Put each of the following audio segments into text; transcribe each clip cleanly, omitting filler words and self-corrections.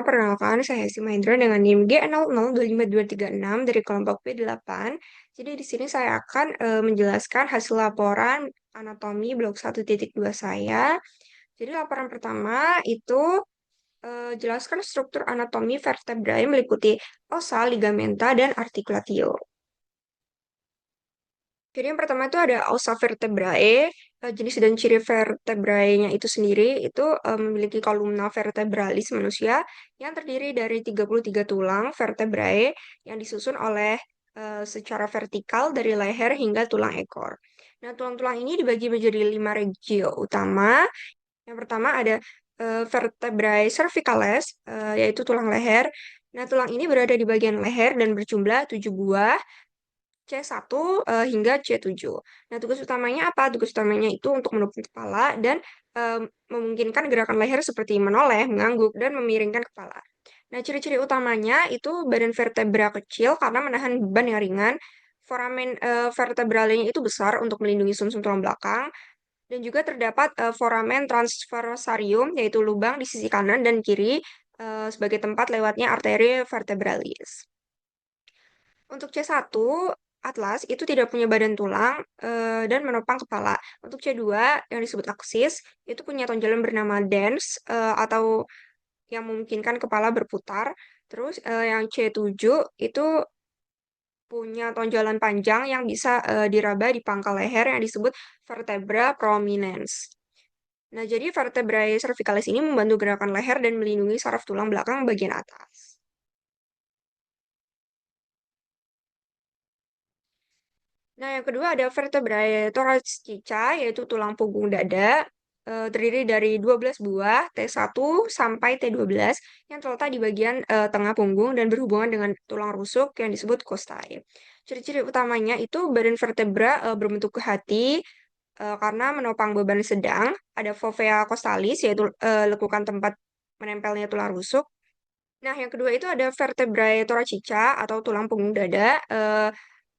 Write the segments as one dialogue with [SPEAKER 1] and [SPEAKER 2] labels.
[SPEAKER 1] Perkenalkan, saya Hesti Mahendra dengan NIM G00252236 dari kelompok P8. Jadi di sini saya akan menjelaskan hasil laporan anatomi blok 1.2 saya. Jadi laporan pertama itu jelaskan struktur anatomi vertebrae meliputi ossa, ligamenta, dan articulatio. Jadi yang pertama itu ada ossa vertebrae, jenis dan ciri vertebrae-nya itu sendiri itu memiliki kolumna vertebralis manusia yang terdiri dari 33 tulang vertebrae yang disusun oleh secara vertikal dari leher hingga tulang ekor. Nah, tulang-tulang ini dibagi menjadi 5 regio utama. Yang pertama ada vertebrae cervicalis, yaitu tulang leher. Nah, tulang ini berada di bagian leher dan berjumlah 7 buah. C1 hingga C7. Nah, tugas utamanya apa? Tugas utamanya itu untuk menopang kepala dan memungkinkan gerakan leher seperti menoleh, mengangguk, dan memiringkan kepala. Nah, ciri-ciri utamanya itu badan vertebra kecil karena menahan beban yang ringan. Foramen vertebralnya itu besar untuk melindungi sumsum tulang belakang. Dan juga terdapat foramen transversarium, yaitu lubang di sisi kanan dan kiri sebagai tempat lewatnya arteri vertebralis. Untuk C1, atlas itu tidak punya badan tulang dan menopang kepala. Untuk C2 yang disebut aksis itu punya tonjolan bernama dens atau yang memungkinkan kepala berputar. Terus yang C7 itu punya tonjolan panjang yang bisa diraba di pangkal leher yang disebut vertebra prominens. Nah, jadi vertebrae cervicalis ini membantu gerakan leher dan melindungi saraf tulang belakang bagian atas. Nah, yang kedua ada vertebrae thoracica, yaitu tulang punggung dada, terdiri dari 12 buah T1 sampai T12 yang terletak di bagian tengah punggung dan berhubungan dengan tulang rusuk yang disebut costae. Ciri-ciri utamanya itu badan vertebra berbentuk ke hati karena menopang beban sedang, ada fovea costalis, yaitu lekukan tempat menempelnya tulang rusuk. Nah, yang kedua itu ada vertebrae thoracica atau tulang punggung dada,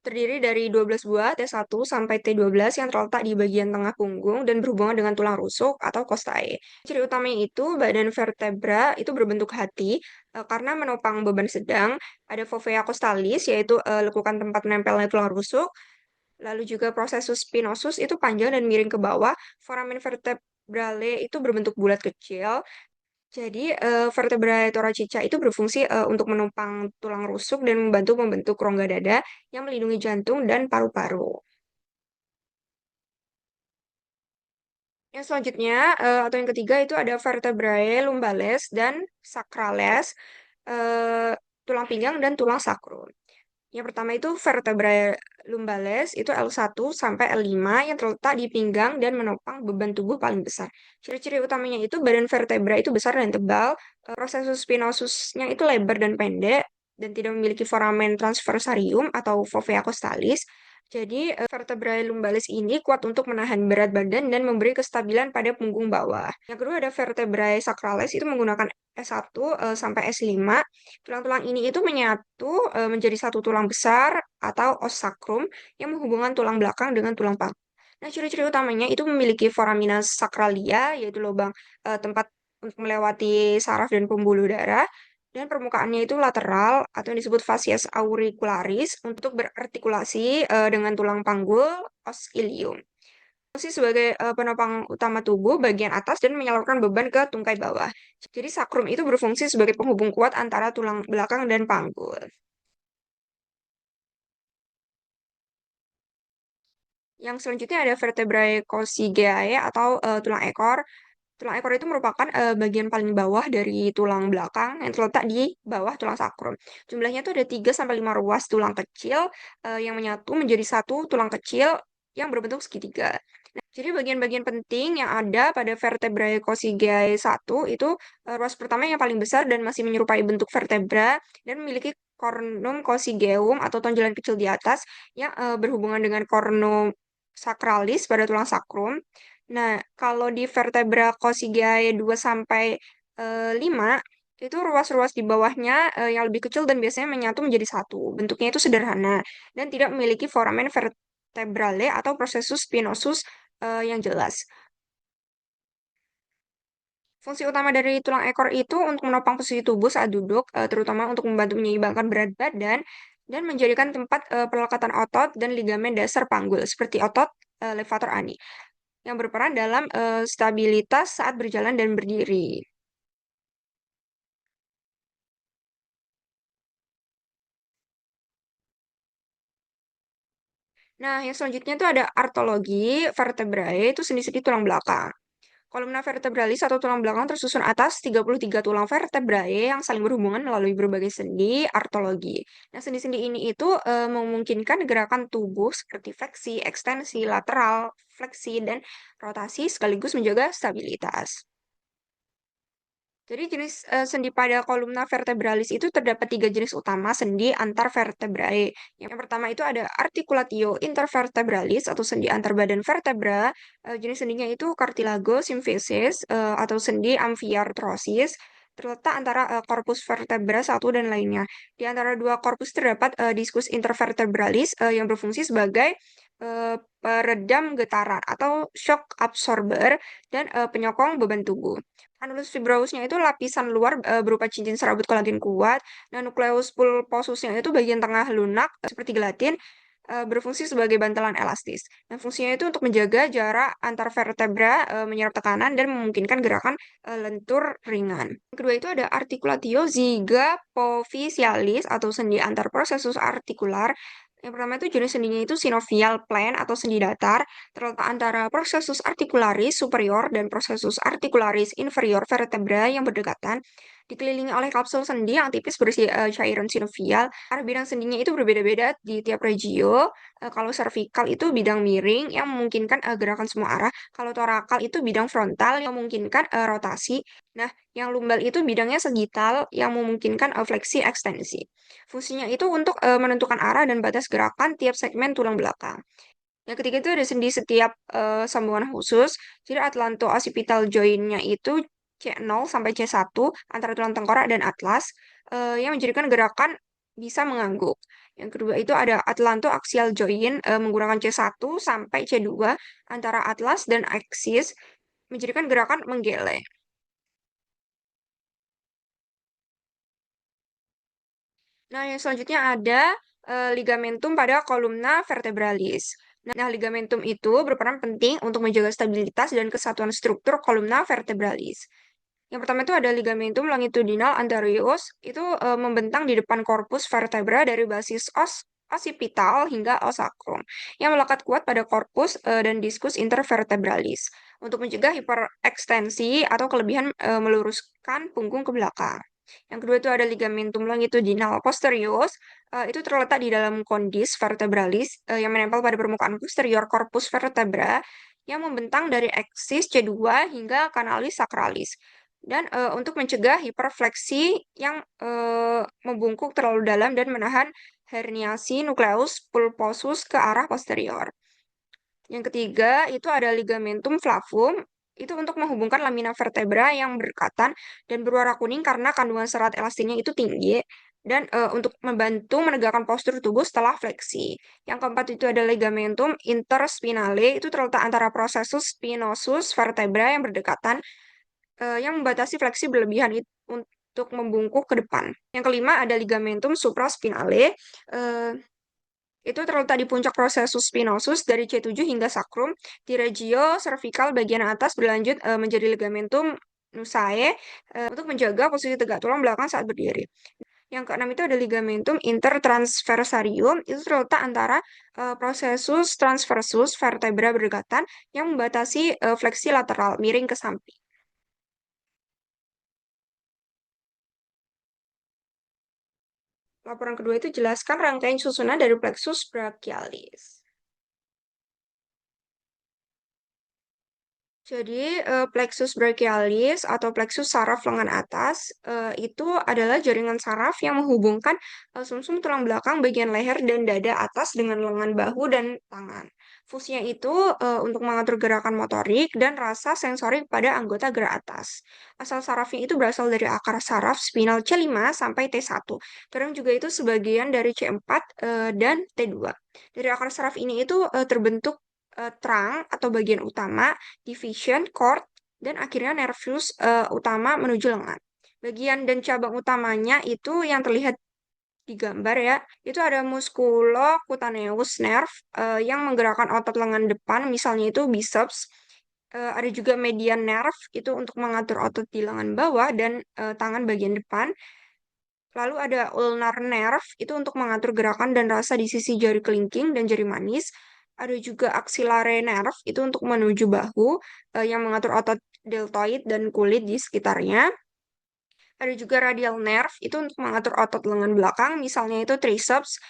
[SPEAKER 1] terdiri dari 12 buah T1 sampai T12 yang terletak di bagian tengah punggung dan berhubungan dengan tulang rusuk atau costae. Ciri utamanya itu badan vertebra itu berbentuk hati karena menopang beban sedang. Ada fovea costalis, yaitu lekukan tempat menempelnya tulang rusuk. Lalu juga prosesus spinosus itu panjang dan miring ke bawah. Foramen vertebrale itu berbentuk bulat kecil. Jadi, vertebrae thoracica itu berfungsi untuk menopang tulang rusuk dan membantu membentuk rongga dada yang melindungi jantung dan paru-paru. Yang selanjutnya, atau yang ketiga itu ada vertebrae lumbales dan sacrales, eh, tulang pinggang dan tulang sakrum. Yang pertama itu vertebrae lumbales itu L1 sampai L5 yang terletak di pinggang dan menopang beban tubuh paling besar. Ciri-ciri utamanya itu badan vertebra itu besar dan tebal, prosesus spinosusnya itu lebar dan pendek, dan tidak memiliki foramen transversarium atau fovea costalis. Jadi, vertebrae lumbalis ini kuat untuk menahan berat badan dan memberi kestabilan pada punggung bawah. Yang kedua ada vertebrae sacrales itu menggunakan S1 sampai S5. Tulang-tulang ini itu menyatu menjadi satu tulang besar atau os sacrum yang menghubungkan tulang belakang dengan tulang pangkal. Nah, ciri-ciri utamanya itu memiliki foramina sacralia, yaitu lubang tempat untuk melewati saraf dan pembuluh darah, dan permukaannya itu lateral atau yang disebut facies auricularis untuk berartikulasi dengan tulang panggul os ilium. Fungsi sebagai penopang utama tubuh bagian atas dan menyalurkan beban ke tungkai bawah. Jadi sakrum itu berfungsi sebagai penghubung kuat antara tulang belakang dan panggul. Yang selanjutnya ada vertebrae coccygeae atau tulang ekor. Tulang ekor itu merupakan bagian paling bawah dari tulang belakang yang terletak di bawah tulang sakrum. Jumlahnya itu ada 3 sampai 5 ruas tulang kecil yang menyatu menjadi satu tulang kecil yang berbentuk segitiga. Nah, jadi bagian-bagian penting yang ada pada vertebrae coccygeae 1 itu ruas pertama yang paling besar dan masih menyerupai bentuk vertebra dan memiliki cornum coccygeum atau tonjolan kecil di atas yang berhubungan dengan cornum sacralis pada tulang sakrum. Nah, kalau di vertebra coccygeae 2 sampai 5 itu ruas-ruas di bawahnya yang lebih kecil dan biasanya menyatu menjadi satu. Bentuknya itu sederhana dan tidak memiliki foramen vertebrale atau prosesus spinosus yang jelas. Fungsi utama dari tulang ekor itu untuk menopang posisi tubuh saat duduk, terutama untuk membantu menyeimbangkan berat badan dan menjadikan tempat pelekatan otot dan ligamen dasar panggul seperti otot levator ani yang berperan dalam stabilitas saat berjalan dan berdiri. Nah, yang selanjutnya itu ada artologi vertebrae, itu sendi-sendi tulang belakang. Kolumna vertebralis atau tulang belakang tersusun atas 33 tulang vertebrae yang saling berhubungan melalui berbagai sendi artologi. Nah, sendi-sendi ini itu memungkinkan gerakan tubuh seperti fleksi, ekstensi, lateral, fleksi, dan rotasi sekaligus menjaga stabilitas. Jadi jenis sendi pada kolumna vertebralis itu terdapat tiga jenis utama sendi antar vertebrae. Yang pertama itu ada articulatio intervertebralis atau sendi antar badan vertebra. Jenis sendinya itu cartilago symphysis atau sendi amfiartrosis terletak antara korpus vertebra satu dan lainnya. Di antara dua korpus terdapat diskus intervertebralis yang berfungsi sebagai peredam getaran atau shock absorber dan penyokong beban tubuh. Annulus fibrousnya itu lapisan luar berupa cincin serabut kolagen kuat. Nah, nukleus pulposusnya itu bagian tengah lunak seperti gelatin berfungsi sebagai bantalan elastis. Nah, fungsinya itu untuk menjaga jarak antar vertebra, menyerap tekanan dan memungkinkan gerakan lentur ringan. Yang kedua itu ada articulatio zygapophysialis atau sendi antar processus artikular. Yang pertama itu jenis sendinya itu synovial plane atau sendi datar, terletak antara processus articularis superior dan processus articularis inferior vertebra yang berdekatan, dikelilingi oleh kapsul sendi yang tipis berisi cairan sinovial. Arah bidang sendinya itu berbeda-beda di tiap regio. Kalau cervical itu bidang miring yang memungkinkan gerakan semua arah. Kalau torakal itu bidang frontal yang memungkinkan rotasi. Nah, yang lumbal itu bidangnya sagital yang memungkinkan fleksi ekstensi. Fungsinya itu untuk menentukan arah dan batas gerakan tiap segmen tulang belakang. Yang ketiga itu ada sendi setiap sambungan khusus. Jadi atlanto-occipital joint-nya itu C0 sampai C1 antara tulang tengkorak dan atlas yang menjadikan gerakan bisa mengangguk. Yang kedua itu ada atlanto-axial joint menggunakan C1 sampai C2 antara atlas dan axis menjadikan gerakan menggele. Nah, yang selanjutnya ada ligamentum pada kolumna vertebralis. Nah, ligamentum itu berperan penting untuk menjaga stabilitas dan kesatuan struktur kolumna vertebralis. Yang pertama itu ada ligamentum longitudinal anterius, itu membentang di depan korpus vertebra dari basis occipital hingga os sacrum, yang melekat kuat pada korpus dan diskus intervertebralis untuk mencegah hiperekstensi atau kelebihan meluruskan punggung ke belakang. Yang kedua itu ada ligamentum longitudinal posterius, itu terletak di dalam kondis vertebralis yang menempel pada permukaan posterior korpus vertebra yang membentang dari eksis C2 hingga kanalis sacralis. Dan untuk mencegah hiperfleksi yang membungkuk terlalu dalam dan menahan herniasi nukleus pulposus ke arah posterior. Yang ketiga itu ada ligamentum flavum, itu untuk menghubungkan lamina vertebra yang berdekatan dan berwarna kuning karena kandungan serat elastinnya itu tinggi dan untuk membantu menegakkan postur tubuh setelah fleksi. Yang keempat itu ada ligamentum interspinale, itu terletak antara processus spinosus vertebra yang berdekatan yang membatasi fleksi berlebihan untuk membungkuk ke depan. Yang kelima ada ligamentum supraspinale, eh, itu terletak di puncak processus spinosus dari C7 hingga sacrum. Di regio cervical bagian atas berlanjut menjadi ligamentum nusae untuk menjaga posisi tegak tulang belakang saat berdiri. Yang keenam itu ada ligamentum intertransversarium, itu terletak antara processus transversus vertebra berdekatan yang membatasi fleksi lateral miring ke samping. Laporan kedua itu jelaskan rangkaian susunan dari plexus brachialis. Jadi, plexus brachialis atau plexus saraf lengan atas itu adalah jaringan saraf yang menghubungkan sumsum tulang belakang bagian leher dan dada atas dengan lengan bahu dan tangan. Fungsinya itu untuk mengatur gerakan motorik dan rasa sensorik pada anggota gerak atas. Asal sarafnya itu berasal dari akar saraf spinal C5 sampai T1. Kadang juga itu sebagian dari C4 dan T2. Dari akar saraf ini itu terbentuk terang atau bagian utama, division cord, dan akhirnya nervus utama menuju lengan. Bagian dan cabang utamanya itu yang terlihat di gambar ya, itu ada musculocutaneous nerve yang menggerakkan otot lengan depan, misalnya itu biceps. Ada juga median nerve itu untuk mengatur otot di lengan bawah dan tangan bagian depan. Lalu ada ulnar nerve itu untuk mengatur gerakan dan rasa di sisi jari kelingking dan jari manis. Ada juga axillary nerve itu untuk menuju bahu yang mengatur otot deltoid dan kulit di sekitarnya. Ada juga radial nerve itu untuk mengatur otot lengan belakang, misalnya itu triceps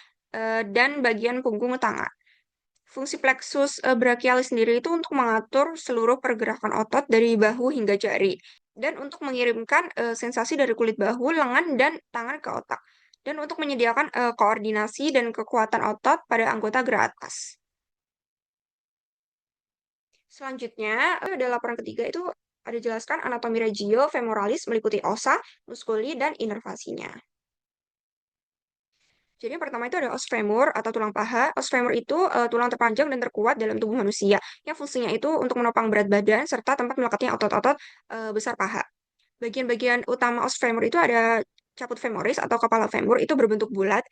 [SPEAKER 1] dan bagian punggung tangan. Fungsi plexus brachialis sendiri itu untuk mengatur seluruh pergerakan otot dari bahu hingga jari dan untuk mengirimkan sensasi dari kulit bahu, lengan, dan tangan ke otak dan untuk menyediakan koordinasi dan kekuatan otot pada anggota gerak atas. Selanjutnya, ada laporan ketiga itu ada jelaskan anatomi regio femoralis meliputi ossa, musculi, dan inervasinya. Jadi yang pertama itu ada os femur atau tulang paha. Os femur itu tulang terpanjang dan terkuat dalam tubuh manusia, yang fungsinya itu untuk menopang berat badan serta tempat melekatnya otot-otot besar paha. Bagian-bagian utama os femur itu ada caput femoris atau kepala femur itu berbentuk bulat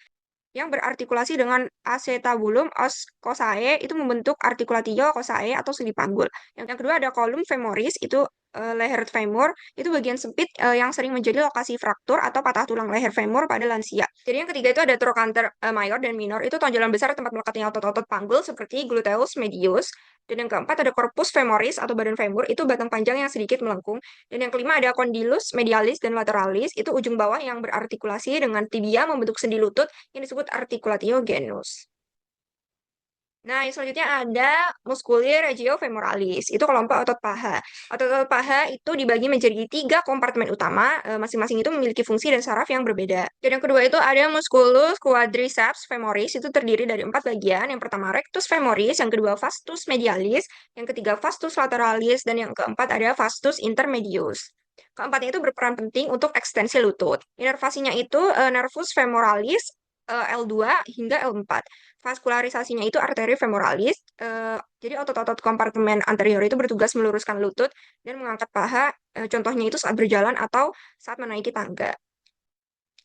[SPEAKER 1] yang berartikulasi dengan acetabulum os cossae itu membentuk articulatio cossae atau sendi panggul. Yang kedua ada column femoris itu leher femur itu bagian sempit yang sering menjadi lokasi fraktur atau patah tulang leher femur pada lansia. Jadi yang ketiga itu ada trochanter mayor dan minor itu tonjolan besar tempat melekatnya otot-otot panggul seperti gluteus medius. Dan yang keempat ada corpus femoris atau badan femur itu batang panjang yang sedikit melengkung. Dan yang kelima ada condylus medialis dan lateralis itu ujung bawah yang berartikulasi dengan tibia membentuk sendi lutut yang disebut articulatio genus. Nah, yang selanjutnya ada musculi regiofemoralis. Itu kelompok otot paha. Otot-otot paha itu dibagi menjadi tiga kompartemen utama. Masing-masing itu memiliki fungsi dan saraf yang berbeda. Dan yang kedua itu ada musculus quadriceps femoris. Itu terdiri dari empat bagian. Yang pertama rectus femoris, yang kedua vastus medialis, yang ketiga vastus lateralis, dan yang keempat ada vastus intermedius. Keempatnya itu berperan penting untuk ekstensi lutut. Inervasinya itu nervus femoralis L2 hingga L4. Vaskularisasinya itu arteri femoralis. Jadi otot-otot kompartemen anterior itu bertugas meluruskan lutut dan mengangkat paha. Contohnya itu saat berjalan atau saat menaiki tangga.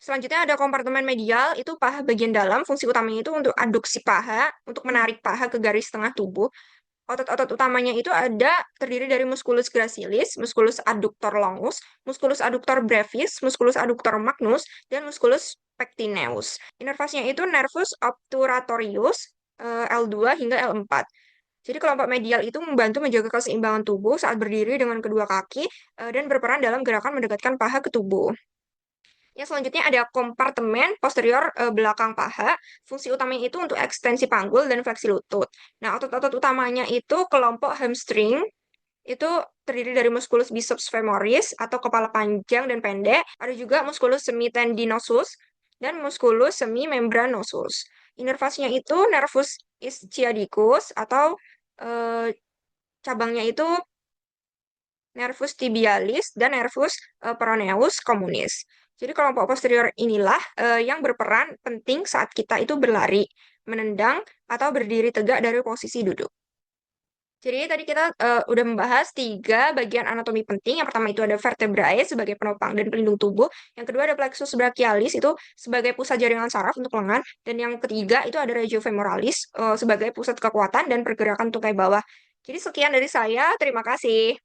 [SPEAKER 1] Selanjutnya ada kompartemen medial, itu paha bagian dalam. Fungsi utamanya itu untuk aduksi paha, untuk menarik paha ke garis tengah tubuh. Otot-otot utamanya itu ada terdiri dari musculus gracilis, musculus adductor longus, musculus adductor brevis, musculus adductor magnus, dan musculus pectineus. Inervasinya itu nervus obturatorius L2 hingga L4. Jadi kelompok medial itu membantu menjaga keseimbangan tubuh saat berdiri dengan kedua kaki dan berperan dalam gerakan mendekatkan paha ke tubuh. Yang selanjutnya ada kompartemen posterior belakang paha. Fungsi utamanya itu untuk ekstensi panggul dan fleksi lutut. Nah, otot-otot utamanya itu kelompok hamstring. Itu terdiri dari musculus biceps femoris atau kepala panjang dan pendek. Ada juga musculus semitendinosus dan musculus semimembranosus. Inervasinya itu nervus ischiadicus atau eh, cabangnya itu nervus tibialis dan nervus peroneus communis. Jadi kelompok posterior inilah yang berperan penting saat kita itu berlari, menendang, atau berdiri tegak dari posisi duduk. Jadi tadi kita udah membahas tiga bagian anatomi penting. Yang pertama itu ada vertebrae sebagai penopang dan pelindung tubuh. Yang kedua ada plexus brachialis itu sebagai pusat jaringan saraf untuk lengan. Dan yang ketiga itu ada regiofemoralis sebagai pusat kekuatan dan pergerakan tungkai bawah. Jadi sekian dari saya. Terima kasih.